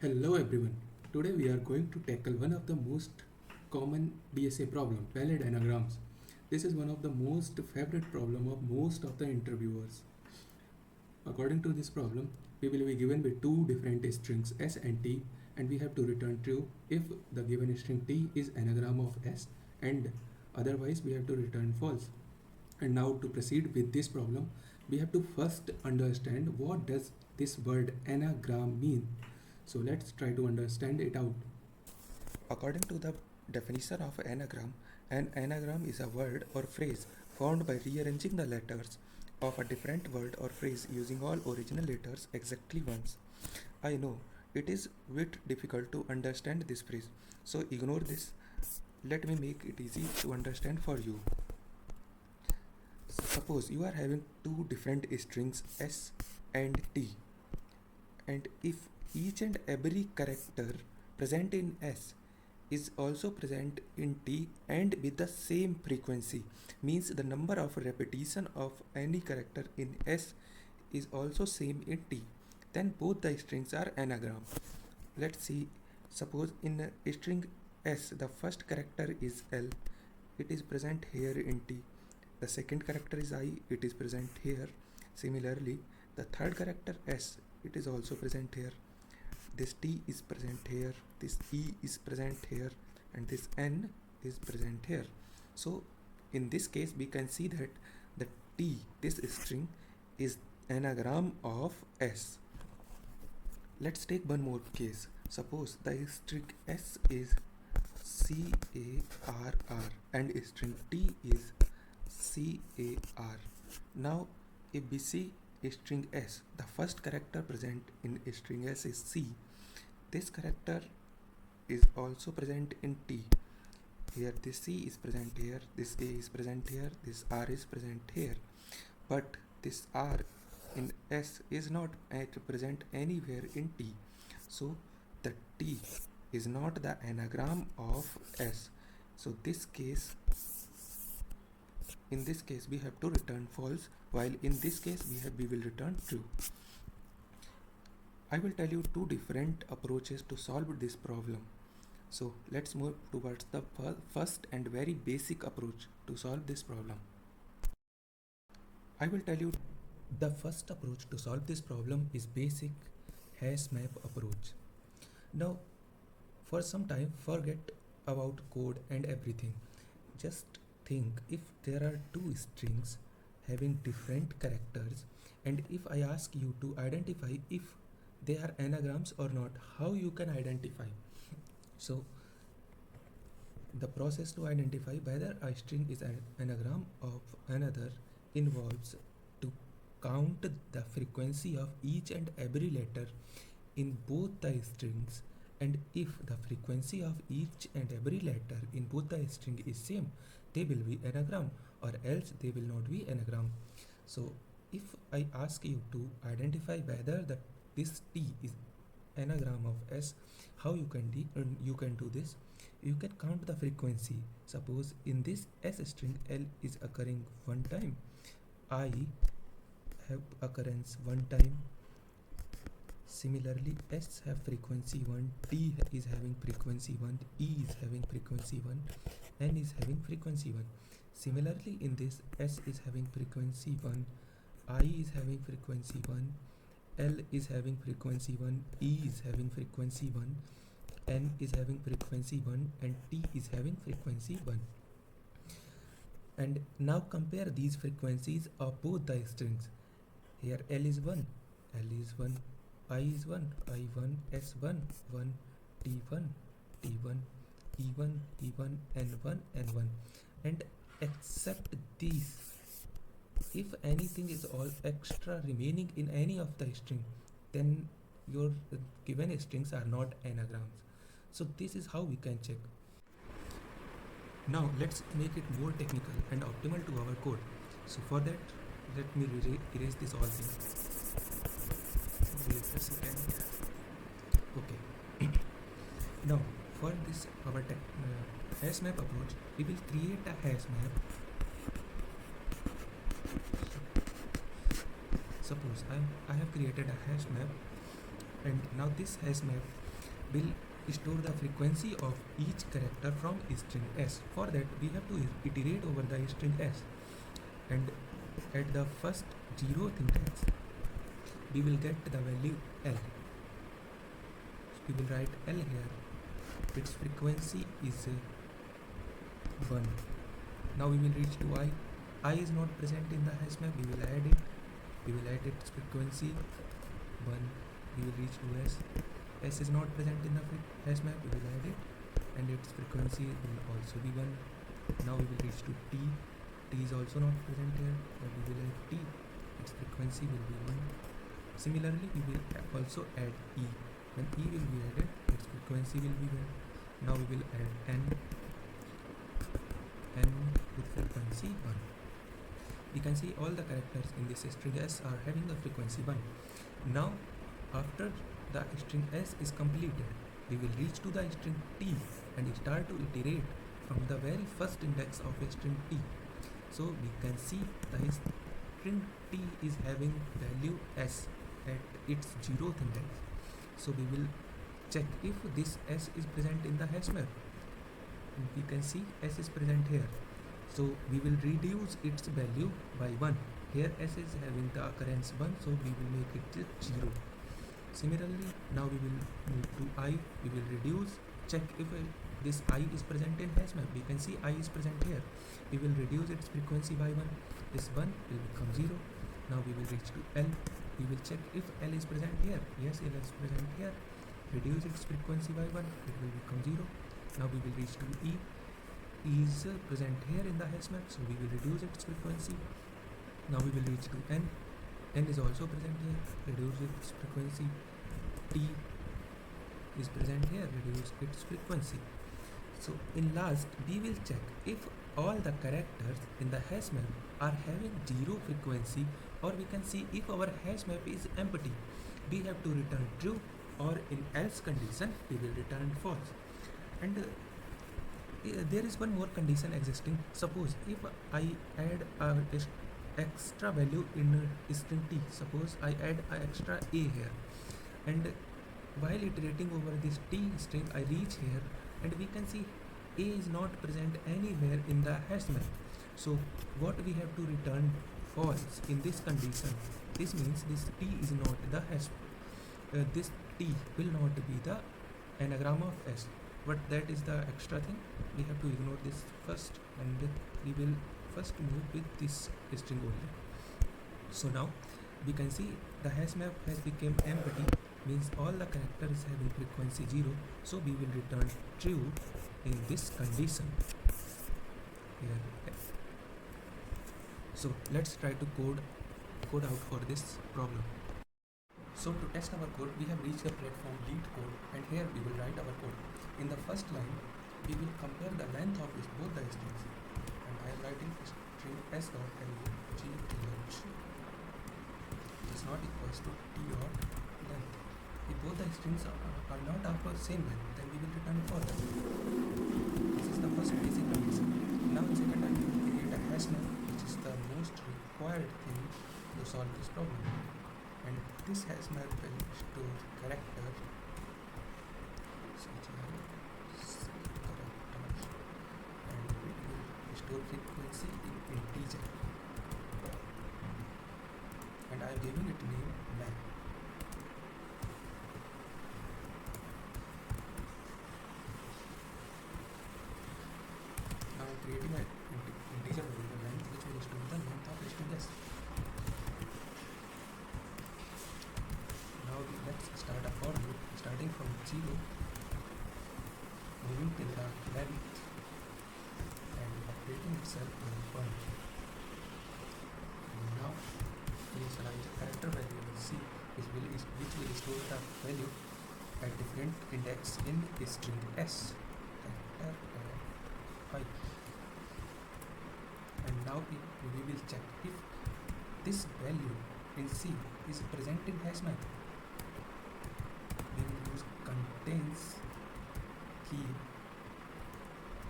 Hello everyone. Today we are going to tackle one of the most common DSA problem, valid anagrams. This is one of the most favorite problem of most of the interviewers. According to this problem, we will be given with two different strings S and T, and we have to return true if the given string T is anagram of S, and otherwise we have to return false. And now to proceed with this problem, we have to first understand what does this word anagram mean. So let's try to understand it out. According to the definition of anagram, an anagram is a word or phrase formed by rearranging the letters of a different word or phrase using all original letters exactly once. I know it is a bit difficult to understand this phrase, so ignore this. Let me make it easy to understand for you. Suppose you are having two different strings S and T, and if each and every character present in S is also present in T and with the same frequency, means the number of repetition of any character in S is also same in T, then both the strings are anagram. Let's see. Suppose in a string S the first character is L, it is present here in T. The second character is I, it is present here. Similarly, the third character S, it is also present here. This T is present here, this E is present here, and this N is present here. So in this case we can see that the T, this string, is anagram of S. Let's take one more case. Suppose the string S is CARR and string T is CAR. Now if we see string S, the first character present in string S is C. This character is also present in T. Here this C is present here, this A is present here, this R is present here. But this R in S is not present anywhere in T. So the T is not the anagram of S. So in this case we have to return false, while in this case we will return true. I will tell you two different approaches to solve this problem. So let's move towards the first and very basic approach to solve this problem. I will tell you the first approach to solve this problem is basic HashMap approach. Now for some time forget about code and everything. Just think, if there are two strings having different characters, and if I ask you to identify if they are anagrams or not, how you can identify? So the process to identify whether a string is an anagram of another involves to count the frequency of each and every letter in both the strings, and if the frequency of each and every letter in both the string is same, they will be anagram, or else they will not be anagram. So if I ask you to identify whether this T is anagram of S, how you can do this? You can count the frequency. Suppose in this S string L is occurring one time, I have occurrence one time. Similarly, S have frequency 1, T is having frequency 1, E is having frequency 1, N is having frequency 1. Similarly, in this S is having frequency 1, I is having frequency 1, L is having frequency 1, E is having frequency 1, N is having frequency 1, and T is having frequency 1. And now compare these frequencies of both the strings. Here L is 1, L is 1, I is 1, I1, S1, 1, T1, T1, E1, E1, N1, N1. And except these, if anything is all extra remaining in any of the string, then your given strings are not anagrams. So this is how we can check. Now let's make it more technical and optimal to our code. So for that, let me erase this all thing. Okay. Now for this our HashMap approach, we will create a HashMap. Suppose I have created a HashMap, and now this HashMap will store the frequency of each character from string s. For that we have to iterate over the string s, and at the first 0th index we will get the value L. So we will write L here. Its frequency is 1. Now we will reach to I. I is not present in the hash map. We will add it. We will add its frequency 1. We will reach to S. S is not present in the hash map. We will add it, and its frequency will also be 1. Now we will reach to T. T is also not present here, but we will add T. Its frequency will be 1. Similarly, we will also add E. When E will be added, its frequency will be 1. Now we will add N. N with frequency 1. We can see all the characters in this string S are having the frequency 1. Now, after the string S is completed, we will reach to the string T and start to iterate from the very first index of a string T. So we can see the string T is having value S at its 0th index. So we will check if this S is present in the hash map. We can see S is present here. So we will reduce its value by 1. Here S is having the occurrence 1, so we will make it 0. Similarly, now we will move to I. We will reduce, check if this I is present in hash map. We can see I is present here. We will reduce its frequency by 1. This 1 will become 0. Now we will reach to L. We will check if L is present here. Yes, L is present here. Reduce its frequency by 1. It will become 0. Now we will reach to E. E is present here in the hash map, so we will reduce its frequency. Now we will reach to N. N is also present here. Reduce its frequency. T is present here. Reduce its frequency. So in last, we will check if all the characters in the hash map are having 0 frequency, or we can see if our hash map is empty. We have to return true, or in else condition we will return false. And there is one more condition existing. Suppose if I add an extra value in string T, suppose I add an extra A here, and while iterating over this T string I reach here, and we can see A is not present anywhere in the hash map. So what we have to return false in this condition. This means this T is not the hash. This T will not be the anagram of S. But that is the extra thing. We have to ignore this first, and we will first move with this string only. So now we can see the hash map has become empty, means all the characters having frequency 0. So we will return true in this condition here. So let's try to code out for this problem. So to test our code, we have reached the platform LeetCode, and here we will write our code. In the first line, we will compare the length of both the strings, and I am writing string s dot value gh is not equals to t dot length. If both the strings are not of the same length, then we will return false. This is the first basic condition. Now in second, I will create a hash map, which is the most required thing to solve this problem. And this hash map will store character, and it will store frequency in integer, and I am giving it name map. Now I am creating an integer variable length, which will store the length of string s. Let's start a for loop starting from 0, moving till the length, and operating itself on 1. And now initialize a character variable c, which will store the value at different index in string s. Character 5. And now we will check if this value in c is present in hash map. We will use contains key,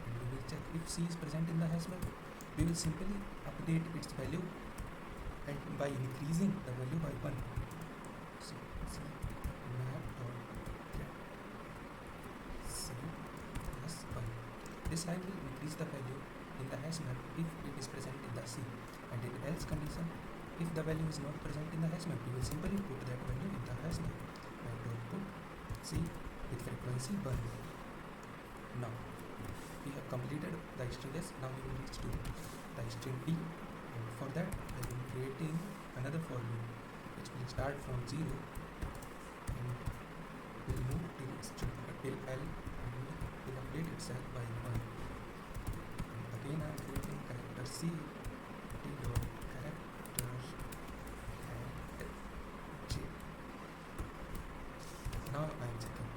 and we will check if c is present in the hash map. We will simply update its value and by increasing the value by 1. So c map dot get This line will increase the value in the hash map if it is present in the C, and in else condition, if the value is not present in the hash map, we will simply put that value in the hash map. I will put C with frequency 1. Now we have completed the string S. Now we will reach to the string T, and for that I will be creating another for loop which will start from 0 and will move till L and will update itself by 1. And again I am creating character C T dot character and J. Now I am checking.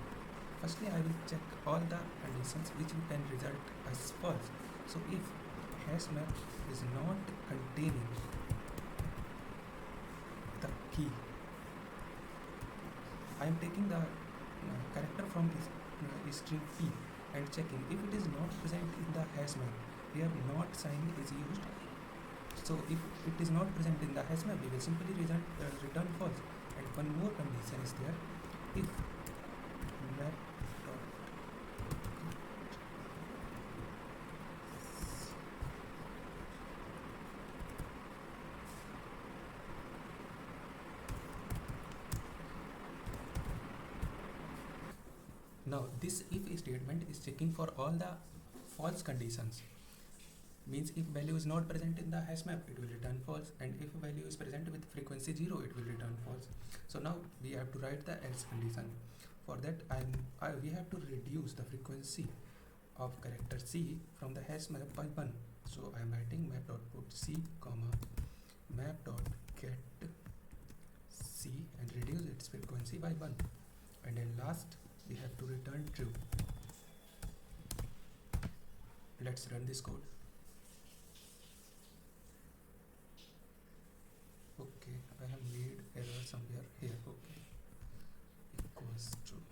Firstly, I will check all the conditions which can result as false. So if hash map is not containing the key, I am taking the character from string P and checking if it is not present in the hash map. Here not sign is used. So if it is not present in the hash map, we will simply return false. And one more condition is there: if map now this if statement is checking for all the false conditions. Means if value is not present in the hash map, it will return false, and if value is present with frequency 0, it will return false. So now we have to write the else condition. For that we have to reduce the frequency of character C from the hash map by 1. So I am writing map.put C comma map.get C and reduce its frequency by 1, and then last we have to return true. Let's run this code. Okay, I have made error somewhere here. Okay, equals true.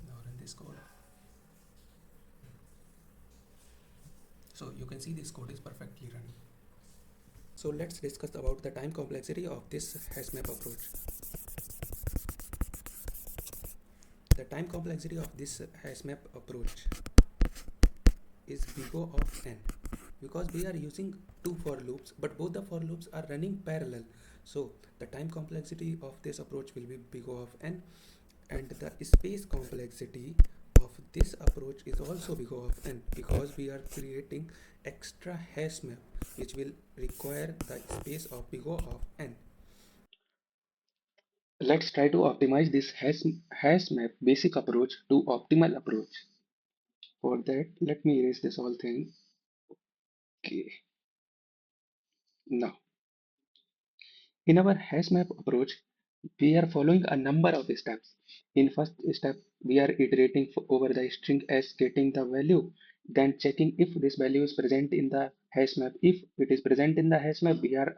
Now run this code. So you can see this code is perfectly running. So let's discuss about the time complexity of this HashMap approach. The time complexity of this HashMap approach is big O of n, because we are using two for loops, but both the for loops are running parallel. So the time complexity of this approach will be big O of n, and the space complexity of this approach is also big O of n, because we are creating extra hash map which will require the space of big O of n. Let's try to optimize this hash map basic approach to optimal approach. For that, let me erase this whole thing. Okay. Now, in our hash map approach, we are following a number of steps. In first step, we are iterating over the string s, getting the value, then checking if this value is present in the hash map. If it is present in the hash map, we are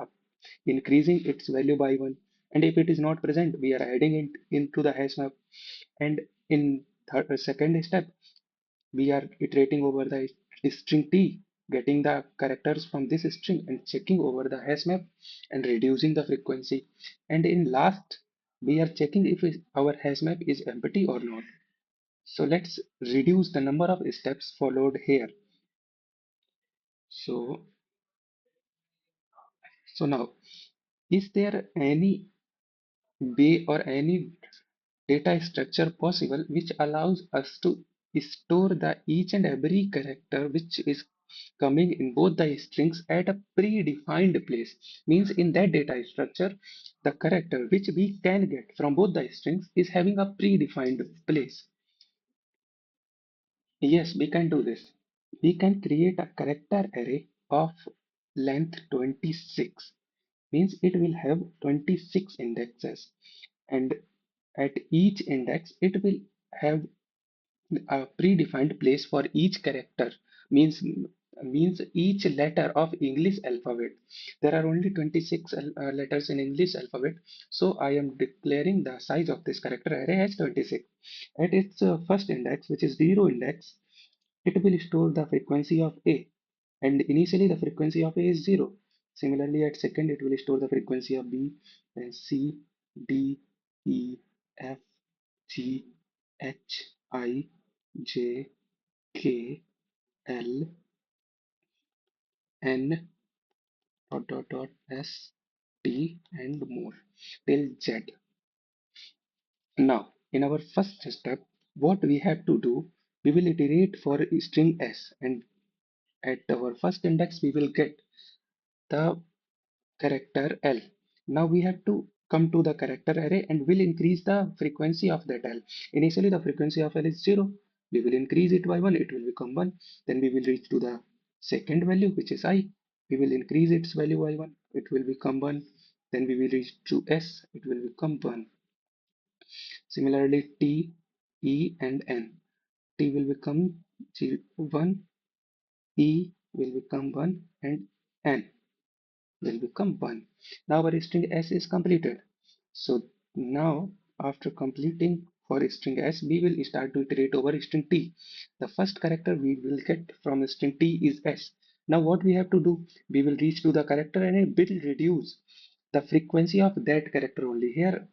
increasing its value by 1, and if it is not present, we are adding it into the hash map. And in second step, we are iterating over the string t, getting the characters from this string and checking over the hash map and reducing the frequency. And in last, we are checking if our hash map is empty or not. So let's reduce the number of steps followed here. So, so now, is there any way or any data structure possible which allows us to store the each and every character which is coming in both the strings at a predefined place? Means in that data structure, the character which we can get from both the strings is having a predefined place. Yes, we can do this. We can create a character array of length 26. Means it will have 26 indexes, and at each index it will have a predefined place for each character. Means each letter of English alphabet. There are only 26 letters in English alphabet, so I am declaring the size of this character array as 26. At its first index, which is 0 index, it will store the frequency of A, and initially the frequency of A is 0. Similarly, at second it will store the frequency of B, then C, D, E, F, G, H, I, J, K, L N S T and more till Z. Now, in our first step, what we have to do, we will iterate for string s, and at our first index, we will get the character L. Now we have to come to the character array and will increase the frequency of that L. Initially, the frequency of L is 0. We will increase it by 1, it will become 1. Then we will reach to the second value, which is I. We will increase its value by 1, it will become 1. Then we will reach to S, it will become 1. Similarly, T, E, and N. T will become 1, E will become 1, and N will become 1. Now our string S is completed. So now after completing for string S, we will start to iterate over string T. The first character we will get from string T is S. Now what we have to do, we will reach to the character and it will reduce the frequency of that character only. Here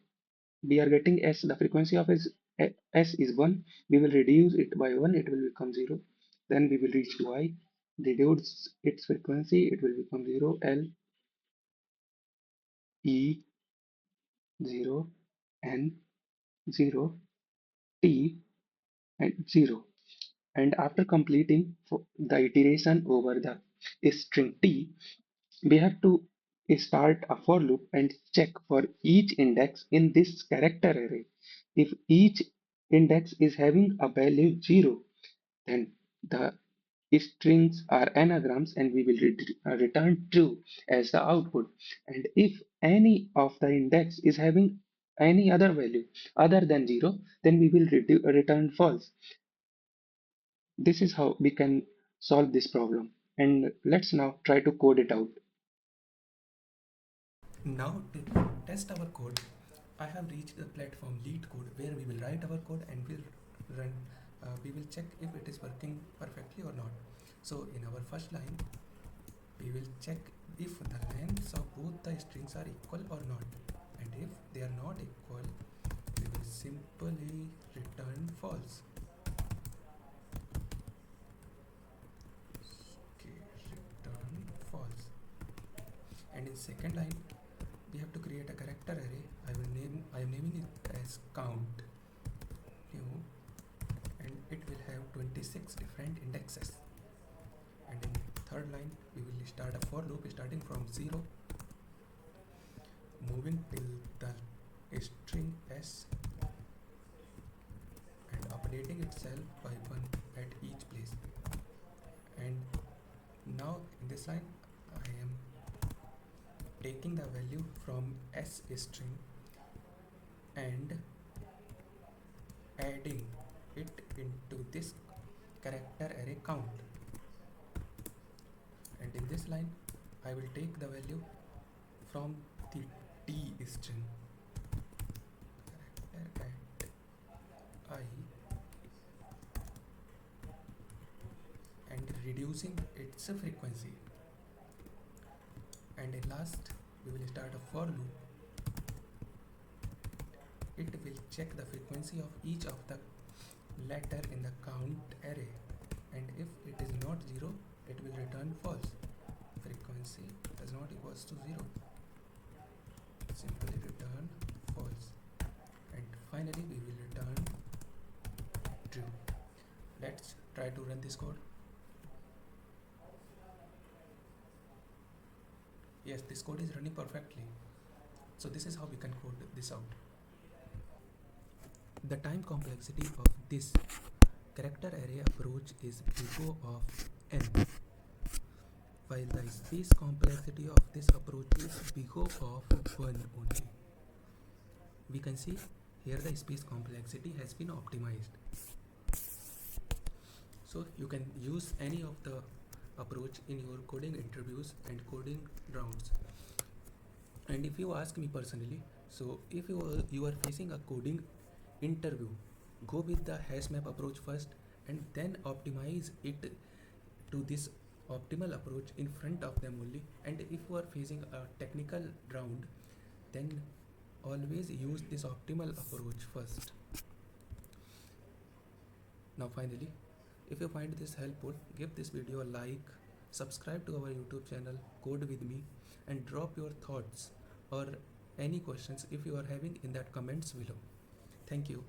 we are getting S, the frequency of S is 1. We will reduce it by 1, it will become 0. Then we will reach to I, reduce its frequency, it will become 0. L, E, 0, N, 0, T, and 0. And after completing the iteration over the string T, we have to start a for loop and check for each index in this character array. If each index is having a value 0, then the strings are anagrams and we will return true as the output. And if any of the index is having any other value other than 0, then we will return false. This is how we can solve this problem. And let's now try to code it out. Now to test our code, I have reached the platform LeetCode where we will write our code and will run. We will check if it is working perfectly or not. So in our first line, we will check if the lengths of both the strings are equal or not. And if they are not equal, we will simply return false. Okay, return false. And in second line, we have to create a character array. I am naming it as count new, and it will have 26 different indexes. And in third line, we will start a for loop starting from 0, moving till the string s and updating itself by 1 at each place. And now in this line, I am taking the value from s string and adding it into this character array count. And in this line, I will take the value from the t string character at I and reducing its frequency. And in last, we will start a for loop. It will check the frequency of each of the letter in the count array, and if it is not 0, it will return false. Frequency does not equals to 0, simply return false. And finally we will return true. Let's try to run this code. Yes, this code is running perfectly. So this is how we can code this out. The time complexity of this character array approach is O of n, while the space complexity of this approach is O of 1 only. We can see here the space complexity has been optimized. So you can use any of the approach in your coding interviews and coding rounds. And if you ask me personally, so if you are facing a coding interview, go with the HashMap approach first and then optimize it to this optimal approach in front of them only. And if you are facing a technical round, then always use this optimal approach first. Now finally, If you find this helpful, give this video a like, subscribe to our YouTube channel Code with Me, and drop your thoughts or any questions if you are having in that comments below. Thank you.